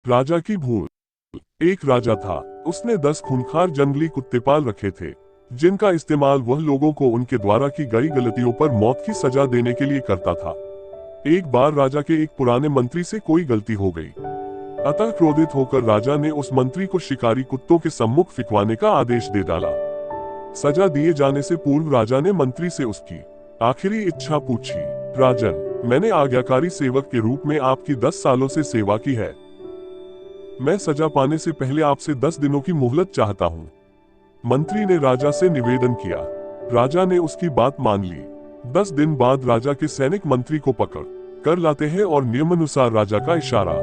राजा की भूल। एक राजा था, उसने 10 खूंखार जंगली कुत्ते पाल रखे थे, जिनका इस्तेमाल वह लोगों को उनके द्वारा की गई गलतियों पर मौत की सजा देने के लिए करता था। एक बार राजा के एक पुराने मंत्री से कोई गलती हो गई, अतः क्रोधित होकर राजा ने उस मंत्री को शिकारी कुत्तों के सम्मुख फिकवाने का आदेश दे डाला। सजा दिए जाने से पूर्व राजा ने मंत्री से उसकी आखिरी इच्छा पूछी। राजन, मैंने आज्ञाकारी सेवक के रूप में आपकी 10 सालों से सेवा की है। मैं सजा पाने से पहले आपसे 10 दिनों की मोहलत चाहता हूँ। मंत्री ने राजा से निवेदन किया। राजा ने उसकी बात मान ली। 10 दिन बाद राजा के सैनिक मंत्री को पकड़ कर लाते हैं और नियमानुसार राजा का इशारा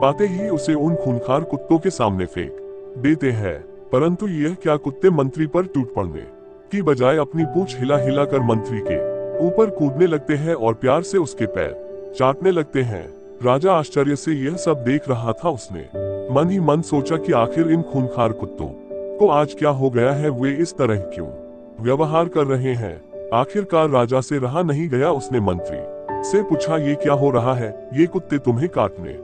पाते ही उसे उन खूंखार कुत्तों के सामने फेंक देते हैं। परंतु यह क्या, कुत्ते मंत्री पर टूट पड़ने की बजाय अपनी पूंछ हिला हिला कर मंत्री के ऊपर कूदने लगते हैं और प्यार से उसके पैर चाटने लगते हैं। राजा आश्चर्य से यह सब देख रहा था। उसने मन ही मन सोचा कि आखिर इन खूंखार कुत्तों को आज क्या हो गया है, वे इस तरह क्यों व्यवहार कर रहे हैं। आखिरकार राजा से रहा नहीं गया, उसने मंत्री से पूछा, ये क्या हो रहा है? ये कुत्ते तुम्हें काटने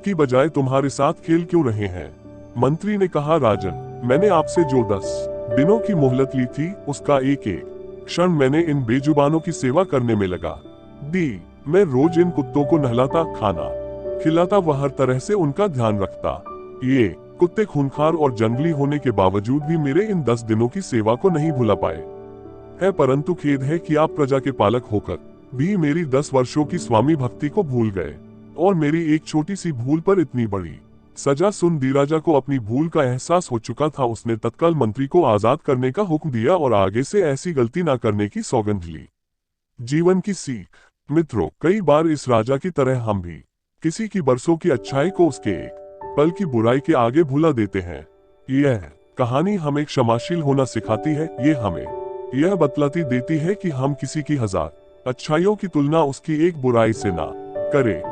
की बजाय तुम्हारे साथ खेल क्यों रहे हैं? मंत्री ने कहा, राजन, मैंने आपसे जो 10 दिनों की मोहलत ली थी, उसका एक एक क्षण मैंने इन बेजुबानों की सेवा करने में लगा दी। मैं रोज इन कुत्तों को नहलाता, खाना खिलाता व हर तरह से उनका ध्यान रखता। ये कुत्ते खूंखार और जंगली होने के बावजूद भी मेरे इन 10 दिनों की सेवा को नहीं भुला पाए है। परंतु खेद है कि आप प्रजा के पालक होकर भी मेरी 10 वर्षों की स्वामी भक्ति को भूल गए और मेरी एक छोटी सी भूल पर इतनी बड़ी सजा सुन दी। राजा को अपनी भूल का एहसास हो चुका था। उसने तत्काल मंत्री को आजाद करने का हुक्म दिया और आगे से ऐसी गलती न करने की सौगंध ली। जीवन की सीख। मित्रों, कई बार इस राजा की तरह हम भी किसी की बरसों की अच्छाई को उसके एक पल की बुराई के आगे भुला देते हैं। यह कहानी हमें क्षमाशील होना सिखाती है। ये हमें यह बतलाती देती है कि हम किसी की 1000 अच्छाइयों की तुलना उसकी एक बुराई से ना करें।